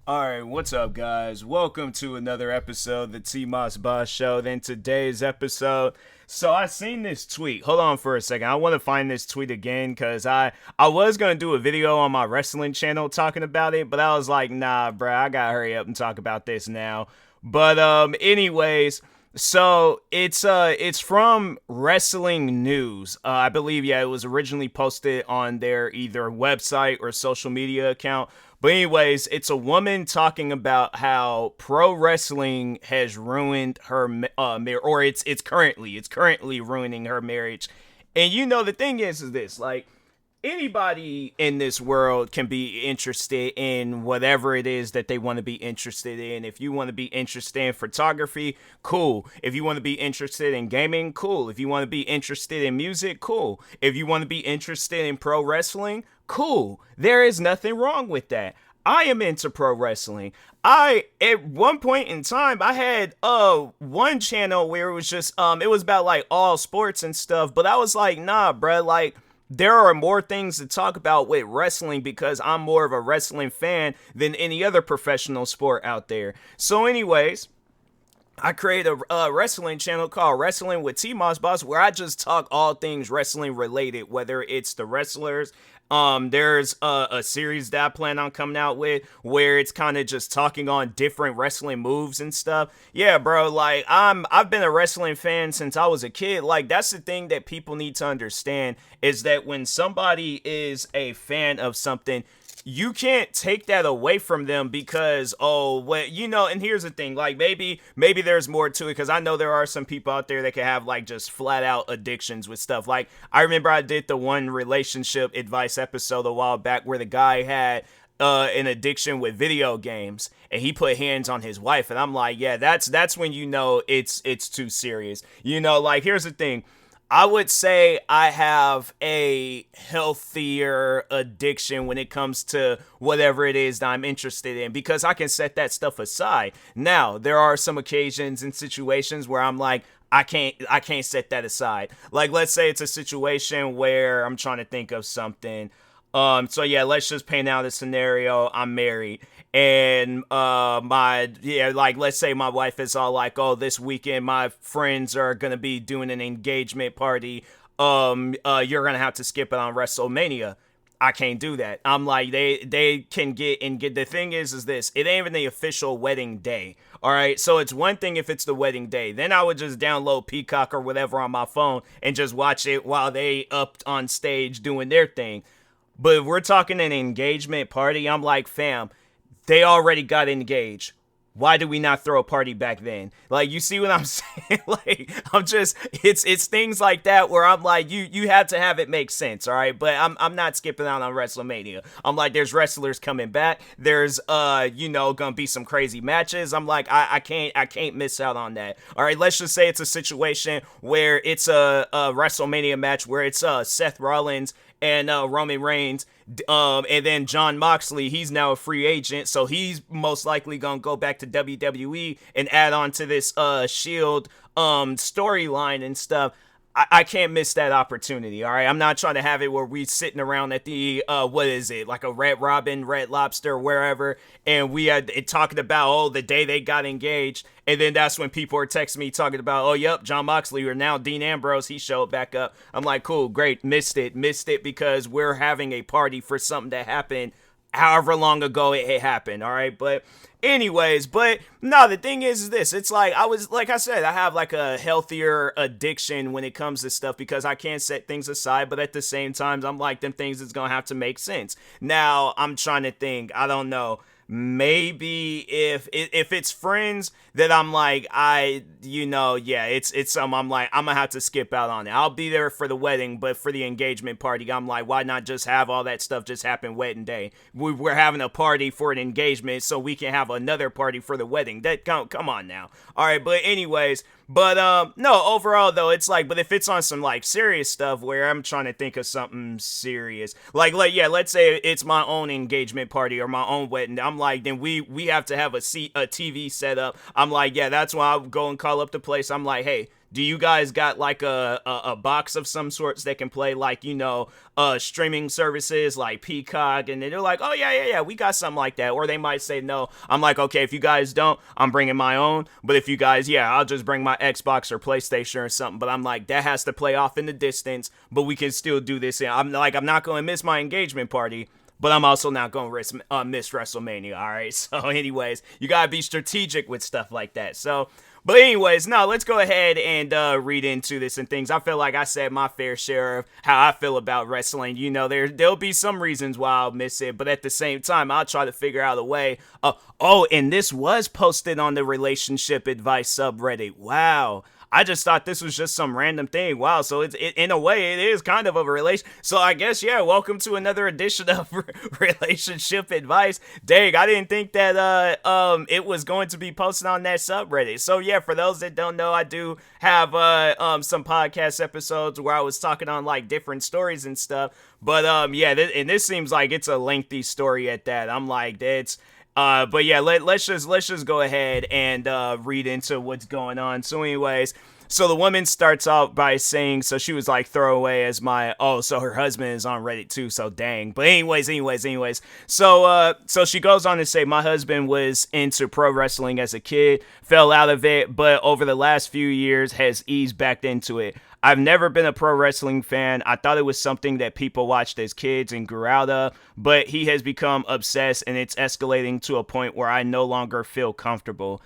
Alright, what's up, guys? Welcome to another episode of the TMossBoss Show. Then today's episode. So I seen this tweet. Hold on for a second. I want to find this tweet again because I was gonna do a video on my wrestling channel talking about it, but I was like, nah, bruh, I gotta hurry up and talk about this now. But anyways. So it's from Wrestling News. I believe it was originally posted on their either website or social media account. But anyways, it's a woman talking about how pro wrestling has ruined her marriage, or it's currently ruining her marriage. And the thing is this, like, anybody in this world can be interested in whatever it is that they want to be interested in. If you want to be interested in photography, cool. If you want to be interested in gaming, cool. If you want to be interested in music, cool. If you want to be interested in pro wrestling, cool. There is nothing wrong with that. I am into pro wrestling. At one point in time I had one channel where it was just it was about like all sports and stuff, but I was like, nah, bruh, like there are more things to talk about with wrestling because I'm more of a wrestling fan than any other professional sport out there. So anyways, I created a wrestling channel called Wrestling with TMossBoss where I just talk all things wrestling related, whether it's the wrestlers. There's a series that I plan on coming out with where it's kind of just talking on different wrestling moves and stuff. Yeah, bro, like I've been a wrestling fan since I was a kid. Like that's the thing that people need to understand is that when somebody is a fan of something, you can't take that away from them because and here's the thing, like maybe there's more to it because I know there are some people out there that can have like just flat out addictions with stuff. Like I remember I did the one relationship advice episode a while back where the guy had an addiction with video games and he put hands on his wife, and I'm like, yeah, that's when it's too serious. Like here's the thing, I would say I have a healthier addiction when it comes to whatever it is that I'm interested in because I can set that stuff aside. Now, there are some occasions and situations where I'm like, I can't set that aside. Like let's say it's a situation where I'm trying to think of something. So yeah, let's just paint out a scenario. I'm married and like let's say my wife is all like, oh, this weekend my friends are gonna be doing an engagement party. You're gonna have to skip it on WrestleMania. I can't do that. I'm like, they can get the thing is this, it ain't even the official wedding day. All right, so it's one thing if it's the wedding day, then I would just download Peacock or whatever on my phone and just watch it while they up on stage doing their thing. But if we're talking an engagement party, I'm like, fam, they already got engaged. Why do we not throw a party back then? Like, you see what I'm saying? Like, it's things like that where I'm like, you have to have it make sense, all right? But I'm not skipping out on WrestleMania. I'm like, there's wrestlers coming back. There's gonna be some crazy matches. I'm like, I can't miss out on that. All right, let's just say it's a situation where it's a WrestleMania match where it's Seth Rollins and Roman Reigns, and then Jon Moxley, he's now a free agent, so he's most likely gonna go back to WWE and add on to this Shield storyline and stuff. I can't miss that opportunity, all right? I'm not trying to have it where we sitting around at the, what is it, like a Red Robin, Red Lobster, wherever, and we had it talking about, oh, the day they got engaged, and then that's when people are texting me talking about, oh, yep, Jon Moxley, or now Dean Ambrose, he showed back up. I'm like, cool, great, missed it because we're having a party for something that happened however long ago it happened, all right? But anyways, no, the thing is this, it's like like I said, I have like a healthier addiction when it comes to stuff because I can't set things aside, but at the same time, I'm like, them things is gonna have to make sense. Now, I'm trying to think, I don't know, maybe if it's friends that I'm like, it's something I'm like, I'm gonna have to skip out on it. I'll be there for the wedding, but for the engagement party, I'm like, why not just have all that stuff just happen wedding day? We're having a party for an engagement so we can have another party for the wedding. That come on now. All right, but anyways, no, overall though, it's like, but if it's on some like serious stuff where I'm trying to think of something serious, like yeah, let's say it's my own engagement party or my own wedding, I'm like, then we have to have a TV set up. I'm like, yeah, that's why I'll go and call up the place. I'm like, hey, do you guys got like a box of some sorts that can play like, streaming services like Peacock? And then they're like, oh yeah, we got something like that. Or they might say no. I'm like, okay, if you guys don't, I'm bringing my own. But if you guys, yeah, I'll just bring my Xbox or PlayStation or something. But I'm like, that has to play off in the distance, but we can still do this. And I'm like, I'm not going to miss my engagement party, but I'm also not going to miss WrestleMania, all right? So anyways, you got to be strategic with stuff like that. So, but anyways, no, let's go ahead and read into this and things. I feel like I said my fair share of how I feel about wrestling. There'll be some reasons why I'll miss it, but at the same time, I'll try to figure out a way. And this was posted on the relationship advice subreddit. Wow. I just thought this was just some random thing. Wow, so it in a way, it is kind of a relation. So I guess, yeah, welcome to another edition of relationship advice. Dang, I didn't think that it was going to be posted on that subreddit. So yeah, for those that don't know, I do have some podcast episodes where I was talking on like different stories and stuff. But and this seems like it's a lengthy story at that. I'm like, that's. But yeah, let's just go ahead and read into what's going on. So anyways, so the woman starts out by saying, so she was like throwaway as so her husband is on Reddit too, so dang. But anyways. So she goes on to say, my husband was into pro wrestling as a kid, fell out of it, but over the last few years has eased back into it. I've never been a pro wrestling fan. I thought it was something that people watched as kids and grew out of, but he has become obsessed and it's escalating to a point where I no longer feel comfortable.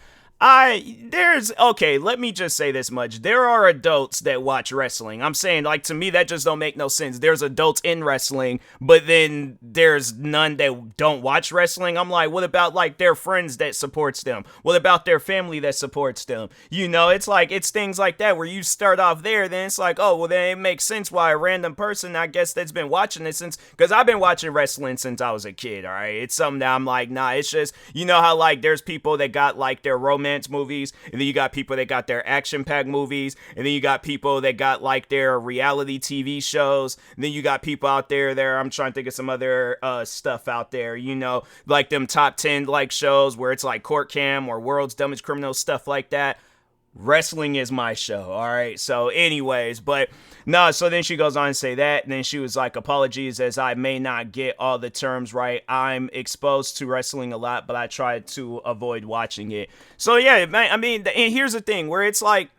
Let me just say this much. There are adults that watch wrestling. I'm saying, like, to me, that just don't make no sense. There's adults in wrestling, but then there's none that don't watch wrestling. I'm like, what about, like, their friends that supports them? What about their family that supports them? It's like, it's things like that where you start off there, then it's like, oh, well, then it makes sense why a random person, I guess, that's been watching it because I've been watching wrestling since I was a kid, all right? It's something that I'm like, nah, it's just, how, like, there's people that got, like, their romance movies, and then you got people that got their action-packed movies, and then you got people that got like their reality TV shows, and then you got people out there, I'm trying to think of some other stuff out there, like them top 10 like shows where it's like Court Cam or World's Dumbest Criminal, stuff like that. Wrestling is my show, all right? So anyways, but no, so then she goes on to say that, and then she was like, apologies as I may not get all the terms right. I'm exposed to wrestling a lot, but I try to avoid watching it. So yeah, man, I mean, and here's the thing, where it's like,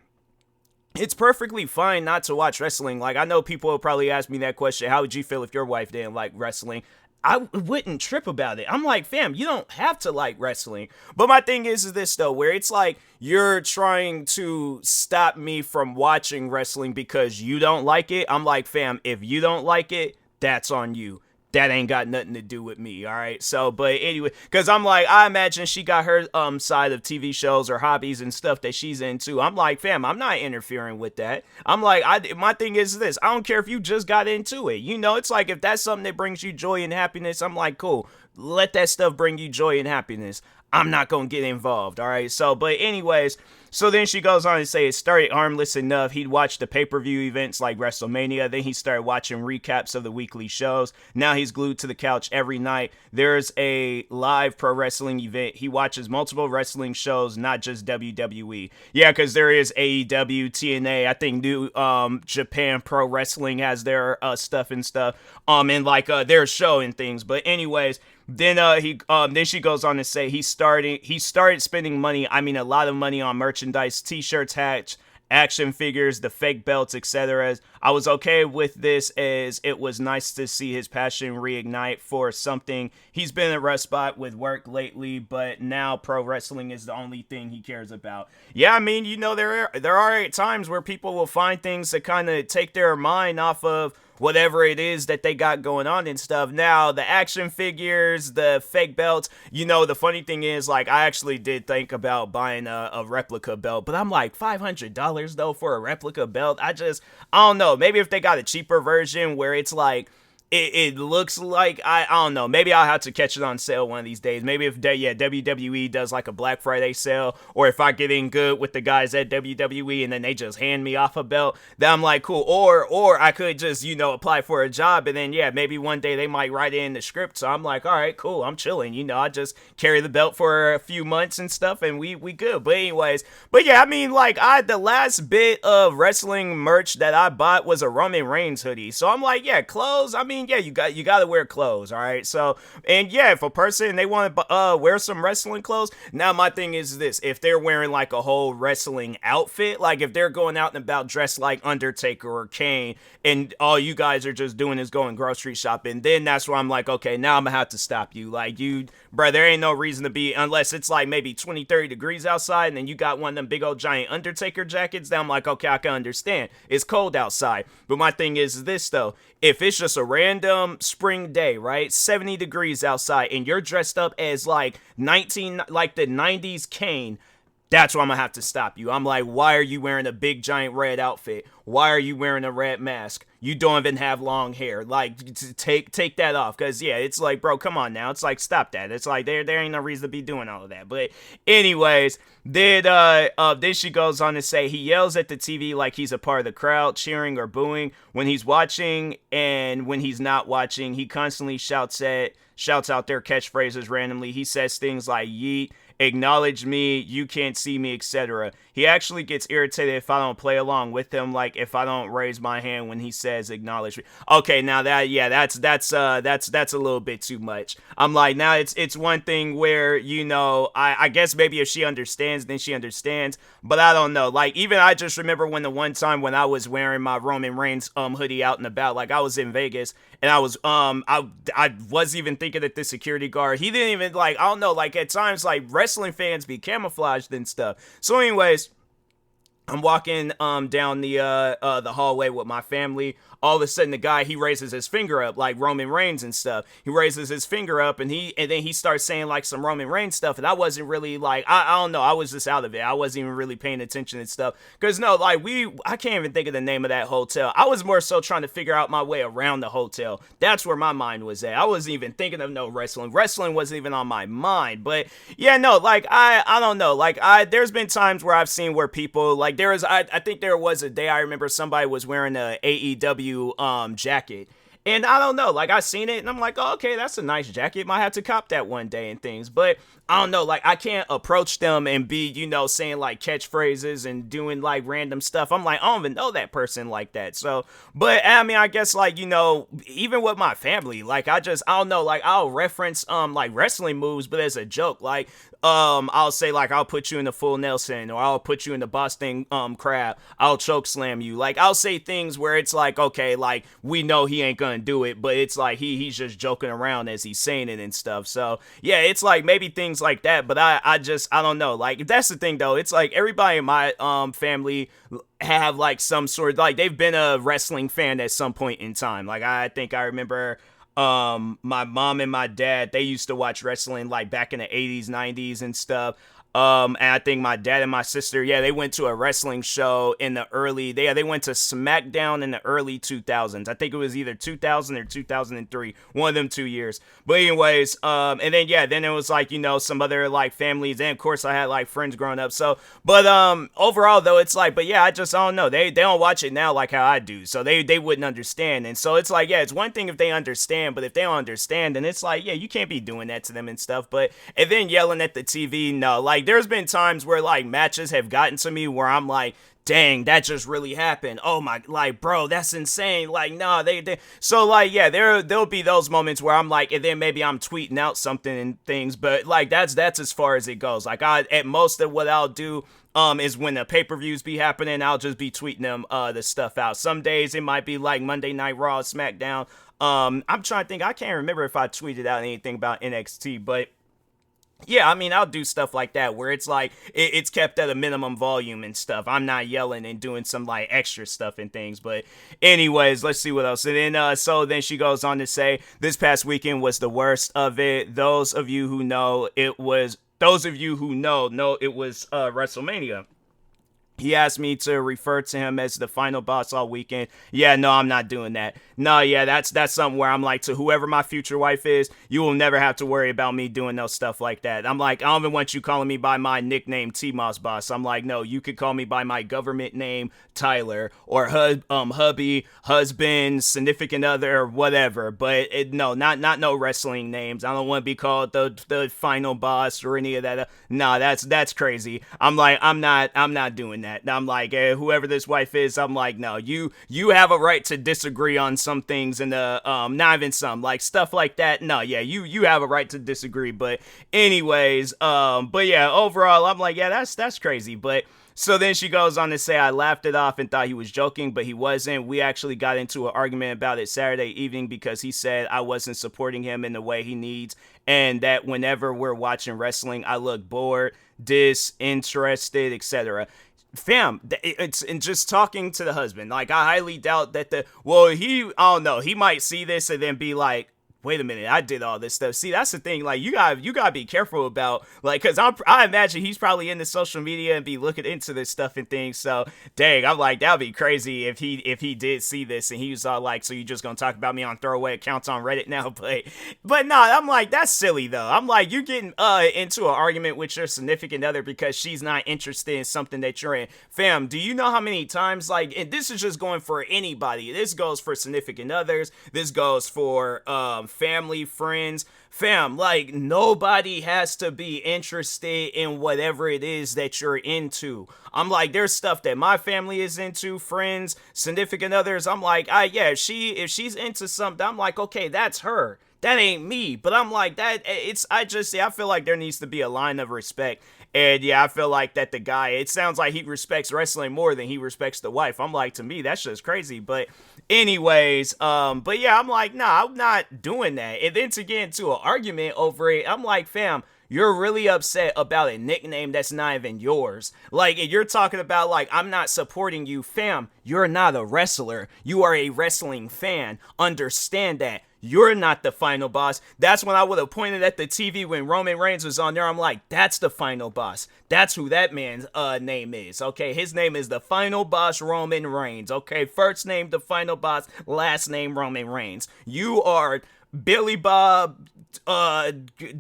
it's perfectly fine not to watch wrestling. Like, I know people will probably ask me that question, how would you feel if your wife didn't like wrestling? I wouldn't trip about it. I'm like, fam, you don't have to like wrestling. But my thing is this, though, where it's like you're trying to stop me from watching wrestling because you don't like it. I'm like, fam, if you don't like it, that's on you. That ain't got nothing to do with me, all right? So, but anyway, because I'm like, I imagine she got her side of TV shows or hobbies and stuff that she's into. I'm like, fam, I'm not interfering with that. I'm like, my thing is this. I don't care if you just got into it. It's like if that's something that brings you joy and happiness, I'm like, cool. Let that stuff bring you joy and happiness. I'm not going to get involved, all right? So, but anyways, so then she goes on to say it started harmless enough. He'd watch the pay-per-view events like WrestleMania. Then he started watching recaps of the weekly shows. Now he's glued to the couch every night. There's a live pro wrestling event. He watches multiple wrestling shows, not just WWE. Yeah, because there is AEW, TNA. I think New Japan Pro Wrestling has their stuff and stuff. And like their show and things. But anyways, then then she goes on to say he started spending money, I mean a lot of money on merchandise, t-shirts, hats, action figures, the fake belts, etc. I was okay with this as it was nice to see his passion reignite for something. He's been in a rough spot with work lately, but now pro wrestling is the only thing he cares about. Yeah, I mean, there are times where people will find things that kind of take their mind off of whatever it is that they got going on and stuff. Now, the action figures, the fake belts, the funny thing is, like, I actually did think about buying a replica belt, but I'm like, $500 though for a replica belt? I don't know. Maybe if they got a cheaper version where it's like, it looks like I don't know. Maybe I'll have to catch it on sale one of these days. Maybe if WWE does like a Black Friday sale, or if I get in good with the guys at WWE and then they just hand me off a belt, then I'm like cool. Or I could just apply for a job, and then maybe one day they might write it in the script. So I'm like, all right, cool. I'm chilling. I just carry the belt for a few months and stuff, and we good. But anyways, I mean, like the last bit of wrestling merch that I bought was a Roman Reigns hoodie. So I'm like, yeah, clothes. I mean, yeah, you got to wear clothes, all right. So and yeah, if a person they want to wear some wrestling clothes, now my thing is this: if they're wearing like a whole wrestling outfit, like if they're going out and about dressed like Undertaker or Kane, and all you guys are just doing is going grocery shopping, then that's where I'm like, okay, now I'm gonna have to stop you. Like bruh, there ain't no reason to be, unless it's like maybe 20-30 degrees outside, and then you got one of them big old giant Undertaker jackets. Then I'm like, okay, I can understand. It's cold outside. But my thing is this though: if it's just a random spring day, right, 70 degrees outside, and you're dressed up as like the 90s Kane, that's why I'm gonna have to stop you. I'm like, why are you wearing a big giant red outfit? Why are you wearing a red mask? You don't even have long hair. Like, take that off. Cause yeah, it's like, bro, come on now. It's like, stop that. It's like there ain't no reason to be doing all of that. But anyways, then she goes on to say he yells at the TV like he's a part of the crowd, cheering or booing when he's watching, and when he's not watching, he constantly shouts out their catchphrases randomly. He says things like yeet, acknowledge me, you can't see me, etc. He actually gets irritated if I don't play along with him, like if I don't raise my hand when he says acknowledge me. Okay, now that's a little bit too much. I'm like, now it's one thing where I guess maybe if she understands, then she understands, but I don't know. Like even I just remember when the one time when I was wearing my Roman Reigns hoodie out and about, like I was in Vegas and I was I was even thinking that the security guard, he didn't even like, I don't know, like at times like wrestling fans be camouflaged and stuff. So anyways, I'm walking down the hallway with my family. All of a sudden, the guy, he raises his finger up like Roman Reigns and stuff. He raises his finger up and then he starts saying like some Roman Reigns stuff. And I wasn't really like, I don't know. I was just out of it. I wasn't even really paying attention and stuff. Cause no, like I can't even think of the name of that hotel. I was more so trying to figure out my way around the hotel. That's where my mind was at. I wasn't even thinking of no wrestling. Wrestling wasn't even on my mind. But yeah, no, like I don't know. Like there's been times where I've seen where people like I think there was a day I remember somebody was wearing a AEW jacket, and I don't know, like I seen it and I'm like, oh, okay, that's a nice jacket, might have to cop that one day and things. But I don't know, like I can't approach them and be saying like catchphrases and doing like random stuff. I'm like, I don't even know that person like that. So but I mean, I guess like even with my family, like I don't know, like I'll reference like wrestling moves but as a joke. Like I'll say like, I'll put you in the full Nelson, or I'll put you in the Boston crab, I'll choke slam you. Like I'll say things where it's like, okay, like we know he ain't gonna do it, but it's like he's just joking around as he's saying it and stuff. So yeah, it's like maybe things like that. But I don't know. Like that's the thing though. It's like everybody in my family have like some sort, like they've been a wrestling fan at some point in time. Like I think I remember my mom and my dad, they used to watch wrestling like back in the 80s, 90s and stuff. And I think my dad and my sister, yeah, they went to a wrestling show in the they went to SmackDown in the early 2000s. I think it was either 2000 or 2003, one of them 2 years. But anyways, and then, yeah, then it was like, some other like families. And of course I had like friends growing up. So, but, overall though, it's like, but yeah, I don't know. They don't watch it now like how I do. So they wouldn't understand. And so it's like, yeah, it's one thing if they understand, but if they don't understand, then it's like, yeah, you can't be doing that to them and stuff. But, and then yelling at the TV, no, like, there's been times where like matches have gotten to me where I'm like, dang, that just really happened. Oh my, like, bro, that's insane. Like, nah, they so like, yeah, there'll be those moments where I'm like, and then maybe I'm tweeting out something and things, but like that's as far as it goes. Like at most of what I'll do is when the pay-per-views be happening, I'll just be tweeting them the stuff out. Some days it might be like Monday Night Raw, SmackDown. I'm trying to think, I can't remember if I tweeted out anything about NXT, but yeah, I mean, I'll do stuff like that where it's like, it's kept at a minimum volume and stuff. I'm not yelling and doing some like extra stuff and things. But anyways, let's see what else. And then, so then she goes on to say, this past weekend was the worst of it. Those of you who know, know it was WrestleMania. He asked me to refer to him as the final boss all weekend. Yeah, no, I'm not doing that. No, yeah, that's something where I'm like, to whoever my future wife is, you will never have to worry about me doing no stuff like that. I'm like, I don't even want you calling me by my nickname TMossBoss. I'm like, no, you could call me by my government name Tyler, or hubby, husband, significant other, or whatever. But no, not no wrestling names. I don't want to be called the final boss or any of that. No, that's crazy. I'm not doing that. I'm like, whoever this wife is, I'm like, no, you have a right to disagree on some things, and not even some, like stuff like that. No, yeah, you have a right to disagree. But anyways, but yeah, overall, I'm like, yeah, that's crazy. But so then she goes on to say, I laughed it off and thought he was joking, but he wasn't. We actually got into an argument about it Saturday evening because he said I wasn't supporting him in the way he needs, and that whenever we're watching wrestling, I look bored, disinterested, etc. Fam, it's and just talking to the husband. Like, I highly doubt that I don't know, he might see this and then be like, wait a minute, I did all this stuff. See, that's the thing. Like, you gotta be careful about, like, because I imagine he's probably into social media and be looking into this stuff and things. So dang, I'm like, that'd be crazy if he did see this and he was all like, so you just gonna talk about me on throwaway accounts on Reddit now? But no, I'm like, that's silly though. I'm like, you're getting into an argument with your significant other because she's not interested in something that you're in. Fam, do you know how many times, like, and this is just going for anybody. This goes for significant others. This goes for family, friends. Fam, like, nobody has to be interested in whatever it is that you're into. I'm like, there's stuff that my family is into, friends, significant others. I'm like, yeah, if she's into something, I'm like, okay, that's her. That ain't me. But I'm like, I feel like there needs to be a line of respect. And yeah, I feel like that the guy, it sounds like he respects wrestling more than he respects the wife. I'm like, to me, that's just crazy. But anyways, but yeah, I'm like, nah, I'm not doing that. And then to get into an argument over it, I'm like, fam, you're really upset about a nickname that's not even yours. Like, and you're talking about, like, I'm not supporting you. Fam, you're not a wrestler. You are a wrestling fan. Understand that. You're not the final boss. That's when I would have pointed at the TV when Roman Reigns was on there. I'm like, that's the final boss. That's who that man's name is. Okay, his name is the final boss, Roman Reigns. Okay, first name the final boss, last name Roman Reigns. You are Billy Bob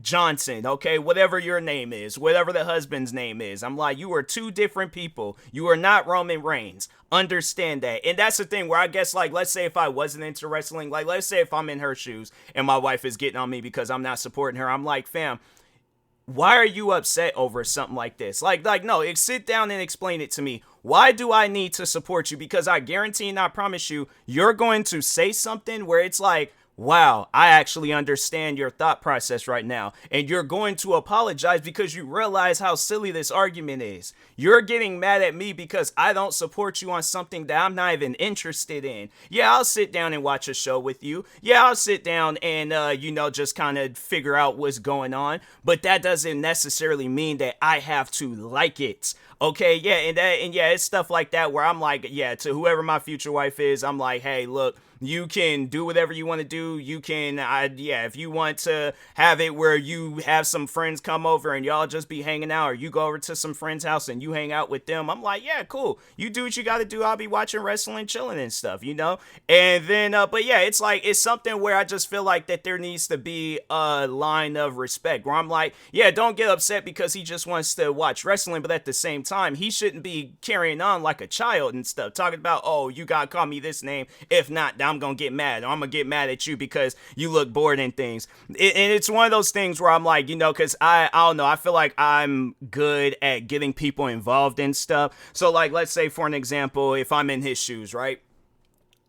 Johnson, okay, whatever your name is, whatever the husband's name is. I'm like, you are two different people. You are not Roman Reigns. Understand that. And that's the thing where I guess, like, let's say if I wasn't into wrestling, like, let's say if I'm in her shoes and my wife is getting on me because I'm not supporting her, I'm like, fam, why are you upset over something like this? Like, no, sit down and explain it to me. Why do I need to support you? Because I guarantee and I promise you, you're going to say something where it's like, wow, I actually understand your thought process right now. And you're going to apologize because you realize how silly this argument is. You're getting mad at me because I don't support you on something that I'm not even interested in. Yeah, I'll sit down and watch a show with you. Yeah, I'll sit down and, just kind of figure out what's going on. But that doesn't necessarily mean that I have to like it. Okay, yeah, and yeah, it's stuff like that where I'm like, yeah, to whoever my future wife is, I'm like, hey, look, you can do whatever you want to do. You can, if you want to have it where you have some friends come over and y'all just be hanging out, or you go over to some friend's house and you hang out with them. I'm like, yeah, cool. You do what you got to do. I'll be watching wrestling, chilling and stuff, And then, but yeah, it's like, it's something where I just feel like that there needs to be a line of respect where I'm like, yeah, don't get upset because he just wants to watch wrestling, but at the same time, he shouldn't be carrying on like a child and stuff, talking about, oh, you gotta call me this name. If not, I'm gonna get mad. Or I'm gonna get mad at you because you look bored and things. And it's one of those things where I'm like, because I don't know, I feel like I'm good at getting people involved in stuff. So like, let's say for an example, if I'm in his shoes, right?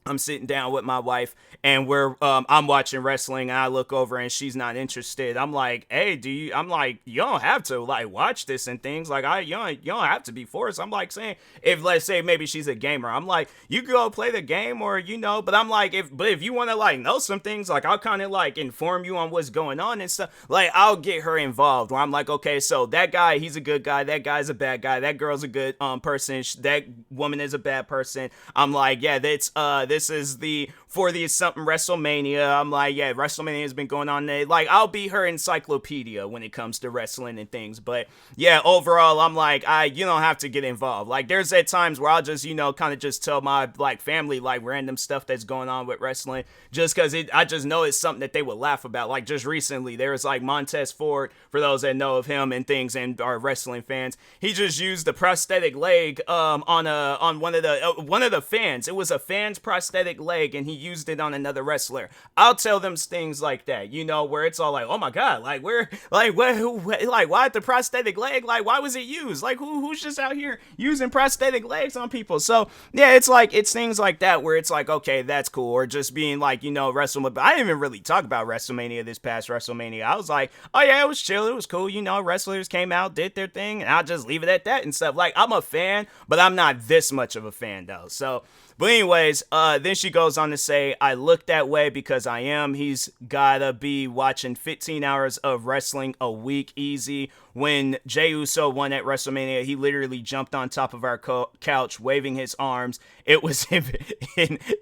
I'm sitting down with my wife and I'm watching wrestling and I look over and she's not interested. I'm like, hey, I'm like, you don't have to like watch this and things like you don't have to be forced. I'm like saying, if let's say maybe she's a gamer, I'm like, you can go play the game or, but I'm like, if you want to like know some things, like I'll kind of like inform you on what's going on and stuff. Like I'll get her involved where I'm like, okay, so that guy, he's a good guy. That guy's a bad guy. That girl's a good person. That woman is a bad person. I'm like, yeah, this this is the 40th something WrestleMania. I'm like, yeah, WrestleMania has been going on there. Like, I'll be her encyclopedia when it comes to wrestling and things. But yeah, overall, I'm like, you don't have to get involved. Like, there's at times where I'll just, kind of just tell my like family like random stuff that's going on with wrestling, just because I just know it's something that they would laugh about. Like, just recently, there was like Montez Ford, for those that know of him and things and are wrestling fans. He just used the prosthetic leg on one of the fans. It was a fan's prosthetic leg, and he used it on another wrestler. I'll tell them things like that, where it's all like, oh my god, like where, like what, like why the prosthetic leg? Like why was it used? Like who's just out here using prosthetic legs on people? So yeah, it's things like that where it's like, okay, that's cool. Or just being like, WrestleMania. But I didn't even really talk about WrestleMania this past WrestleMania. I was like, oh yeah, it was chill, it was cool. Wrestlers came out, did their thing, and I'll just leave it at that and stuff. Like, I'm a fan, but I'm not this much of a fan though. So, but anyways, then she goes on to say, I look that way because I am. He's gotta be watching 15 hours of wrestling a week easy. When Jey Uso won at WrestleMania, he literally jumped on top of our couch, waving his arms. It was him.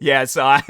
Yeah, so I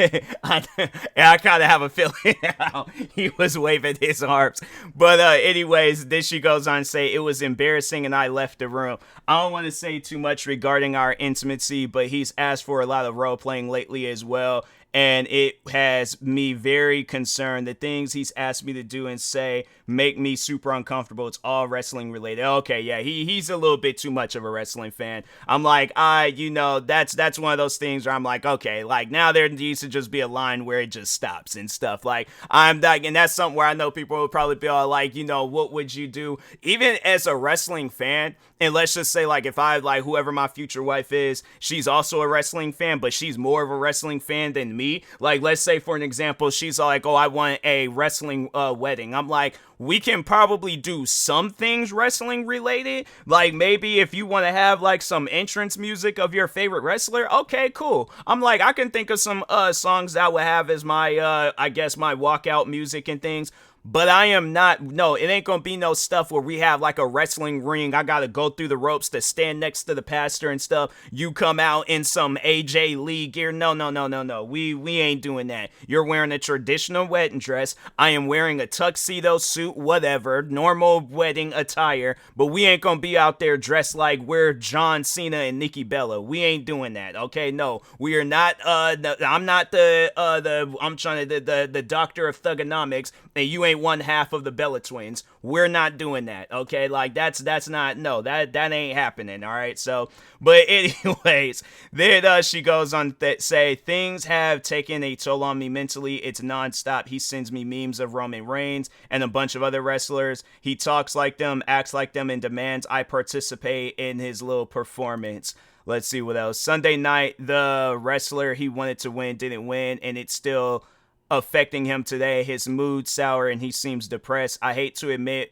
kind of have a feeling how he was waving his arms. But anyways, then she goes on to say, it was embarrassing and I left the room. I don't want to say too much regarding our intimacy, but he's asked for a lot of role playing lately as well. And it has me very concerned. The things he's asked me to do and say make me super uncomfortable. It's all wrestling related. Okay, yeah, he's a little bit too much of a wrestling fan. I'm like, that's one of those things where I'm like, okay, like now there needs to just be a line where it just stops and stuff. Like I'm like, and that's something where I know people would probably be all like, what would you do? Even as a wrestling fan, and let's just say like if I like whoever my future wife is, she's also a wrestling fan, but she's more of a wrestling fan than me. Like, let's say for an example, she's like, oh, I want a wrestling wedding. I'm like, we can probably do some things wrestling related. Like maybe if you want to have like some entrance music of your favorite wrestler, okay, cool. I'm like, I can think of some songs that I would have as my I guess my walkout music and things. But I am not, no, it ain't gonna be no stuff where we have like a wrestling ring. I gotta go through the ropes to stand next to the pastor and stuff. You come out in some AJ Lee gear. No. We ain't doing that. You're wearing a traditional wedding dress. I am wearing a tuxedo suit, whatever, normal wedding attire. But we ain't gonna be out there dressed like we're John Cena and Nikki Bella. We ain't doing that, okay? No, we are not, I'm not the doctor of thugonomics, and you ain't one half of the Bella twins. We're not doing that, okay? Like that's not, no, that ain't happening, all right? So, but anyways, then she goes on to say, things have taken a toll on me mentally. It's nonstop. He sends me memes of Roman Reigns and a bunch of other wrestlers. He talks like them, acts like them, and demands I participate in his little performance. Let's see what else. Sunday night, the wrestler he wanted to win didn't win, and it's still affecting him today. His mood sour and he seems depressed. I hate to admit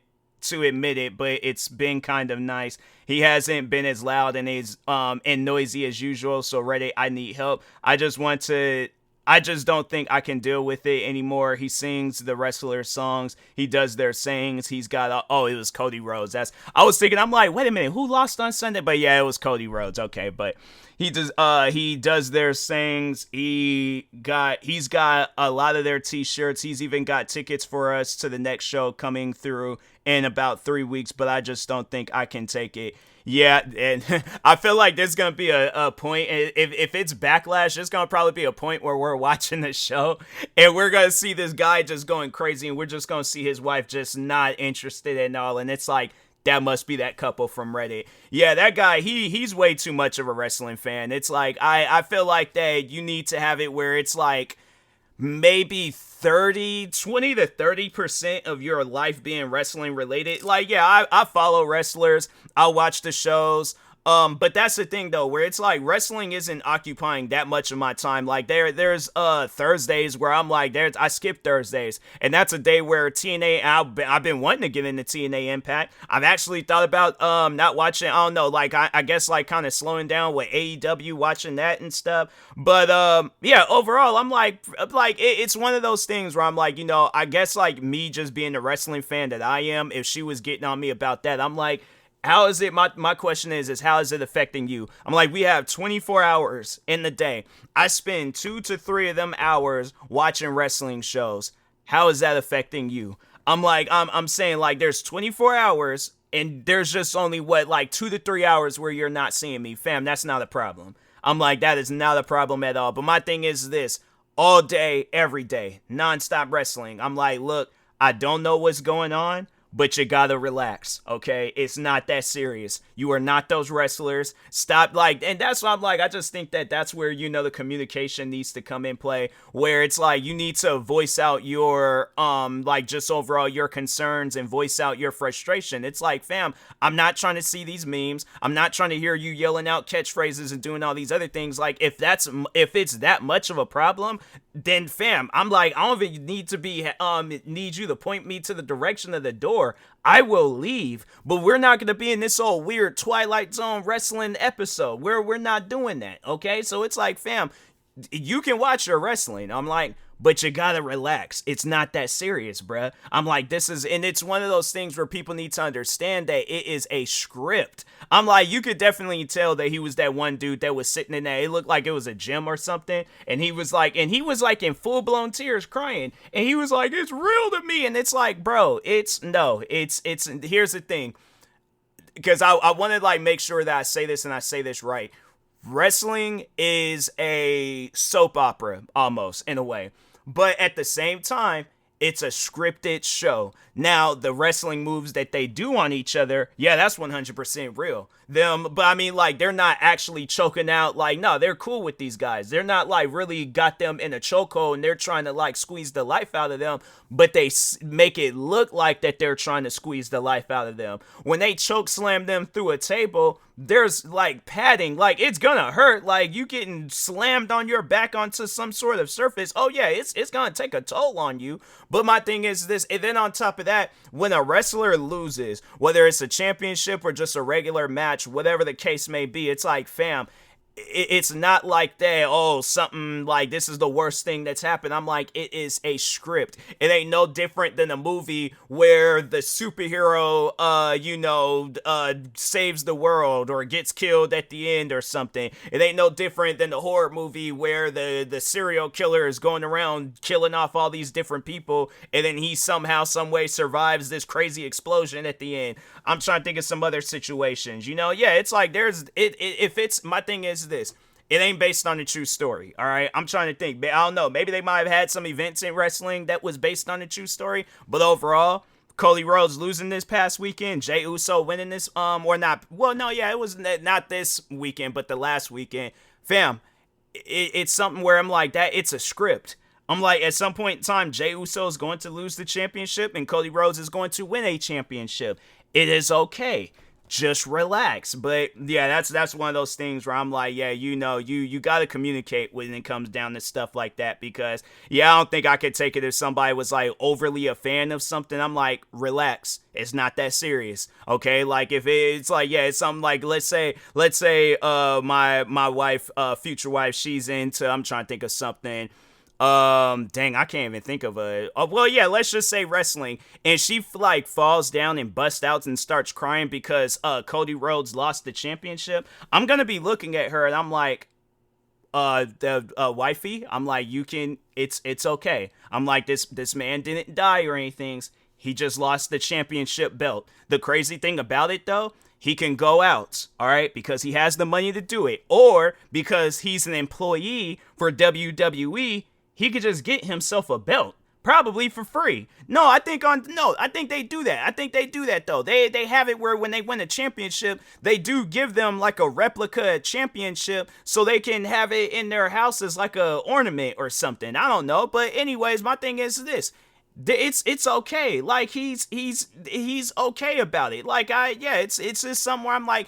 it, but it's been kind of nice. He hasn't been as loud and and noisy as usual. So Reddit, I need help. I just don't think I can deal with it anymore. He sings the wrestler songs. He does their sayings. He's got it was Cody Rhodes. I was thinking, I'm like, wait a minute, who lost on Sunday? But yeah, it was Cody Rhodes. Okay, but he does their sayings. He's got a lot of their t-shirts. He's even got tickets for us to the next show coming through in about 3 weeks, but I just don't think I can take it. Yeah, and I feel like there's going to be a point, if it's backlash, there's going to probably be a point where we're watching the show, and we're going to see this guy just going crazy, and we're just going to see his wife just not interested at all, and it's like, that must be that couple from Reddit. Yeah, that guy, he's way too much of a wrestling fan. It's like, I feel like that you need to have it where it's like, maybe 20 to 30% of your life being wrestling related. Like, yeah, I follow wrestlers. I watch the shows. But that's the thing though, where it's like wrestling isn't occupying that much of my time. Like there's Thursdays where I'm like, I skip Thursdays, and that's a day where TNA. I've been wanting to get into TNA Impact. I've actually thought about not watching. I don't know, like I guess like kind of slowing down with AEW, watching that and stuff. But yeah, overall, I'm like it's one of those things where I'm like, I guess like me just being the wrestling fan that I am. If she was getting on me about that, I'm like, How is it, my question is how is it affecting you? I'm like, we have 24 hours in the day. I spend 2 to 3 of them hours watching wrestling shows. How is that affecting you? I'm like, I'm saying, like, there's 24 hours and there's just only what, like 2 to 3 hours where you're not seeing me. Fam, that's not a problem. I'm like, that is not a problem at all. But my thing is this: all day, every day, nonstop wrestling. I'm like, look, I don't know what's going on, but you gotta relax, okay? It's not that serious. You are not those wrestlers. Stop, like, and that's what I'm like. I just think that that's where, the communication needs to come in play, where it's like you need to voice out your, like, just overall your concerns and voice out your frustration. It's like, fam, I'm not trying to see these memes. I'm not trying to hear you yelling out catchphrases and doing all these other things. Like, if it's that much of a problem, then fam, I'm like, I don't even need you to point me to the direction of the door. I will leave, but we're not gonna be in this old weird Twilight Zone wrestling episode where we're not doing that, okay? So it's like, fam, you can watch your wrestling. I'm like, but you gotta relax. It's not that serious, bruh. I'm like, and it's one of those things where people need to understand that it is a script. I'm like, you could definitely tell that he was that one dude that was sitting in there. It looked like it was a gym or something. And he was like in full blown tears crying. And he was like, it's real to me. And it's like, bro, here's the thing. Because I want to, like, make sure that I say this and I say this right. Wrestling is a soap opera almost, in a way. But at the same time, it's a scripted show. Now, the wrestling moves that they do on each other, yeah, that's 100% real. But I mean, like, they're not actually choking out. Like, no, they're cool with these guys. They're not, like, really got them in a chokehold and they're trying to, like, squeeze the life out of them. But they make it look like that they're trying to squeeze the life out of them. When they choke slam them through a table, there's, like, padding. Like, it's gonna hurt. Like, you getting slammed on your back onto some sort of surface. Oh, yeah, it's gonna take a toll on you. But my thing is this, and then on top of that, when a wrestler loses, whether it's a championship or just a regular match, whatever the case may be, it's like, fam, it's not like that, oh, something like this is the worst thing that's happened. I'm like, it is a script. It ain't no different than a movie where the superhero, saves the world or gets killed at the end or something. It ain't no different than the horror movie where the serial killer is going around killing off all these different people and then he somehow, some way survives this crazy explosion at the end. I'm trying to think of some other situations, yeah, it's like my thing is this: it ain't based on a true story, all right? I'm trying to think. I don't know. Maybe they might have had some events in wrestling that was based on a true story, but overall, Cody Rhodes losing this past weekend, Jey Uso winning this, or not. Well, no, yeah, it was not this weekend, but the last weekend. Fam, it's something where I'm like, that it's a script. I'm like, at some point in time, Jey Uso is going to lose the championship and Cody Rhodes is going to win a championship. It is okay. Just relax. But yeah, that's one of those things where I'm like, yeah, you got to communicate when it comes down to stuff like that, because yeah, I don't think I could take it if somebody was like overly a fan of something. I'm like, relax. It's not that serious. Okay. Like if it's like, yeah, it's something like, let's say, my wife, future wife, she's into, I'm trying to think of something. Dang, I can't even think of well, yeah, let's just say wrestling, and she like falls down and busts out and starts crying because Cody Rhodes lost the championship. I'm gonna be looking at her and I'm like, the wifey, I'm like, it's okay. I'm like, this man didn't die or anything. He just lost the championship belt. The crazy thing about it though, he can go out, all right, because he has the money to do it, or because he's an employee for WWE. He could just get himself a belt, probably for free. I think they do that. I think they do that though. They have it where when they win a championship, they do give them like a replica championship so they can have it in their house as like a ornament or something. I don't know, but anyways, my thing is this: it's okay. Like he's okay about it. Like it's just somewhere I'm like,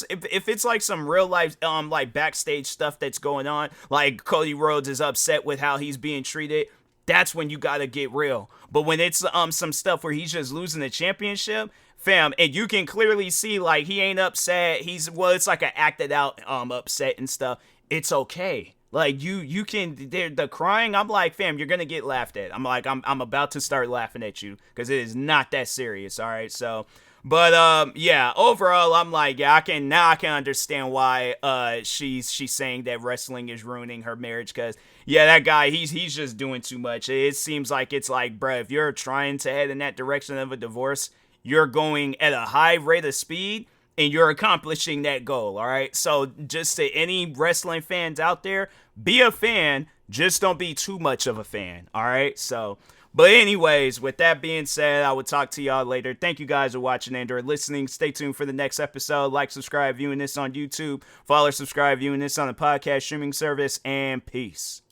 if it's like some real life like backstage stuff that's going on, like Cody Rhodes is upset with how he's being treated, that's when you gotta get real. But when it's some stuff where he's just losing the championship, fam, and you can clearly see like he ain't upset, it's like an acted out upset and stuff, it's okay. Like you can, the crying, I'm like, fam, you're gonna get laughed at. I'm like, I'm about to start laughing at you because it is not that serious. All right, so But yeah, overall I'm like, yeah, I can understand why she's saying that wrestling is ruining her marriage, cuz yeah, that guy, he's just doing too much. It seems like it's like, bruh, if you're trying to head in that direction of a divorce, you're going at a high rate of speed and you're accomplishing that goal, all right? So just to any wrestling fans out there, be a fan, just don't be too much of a fan, all right? So but anyways, with that being said, I will talk to y'all later. Thank you guys for watching and or listening. Stay tuned for the next episode. Like, subscribe, viewing this on YouTube. Follow, subscribe, viewing this on the podcast streaming service. And peace.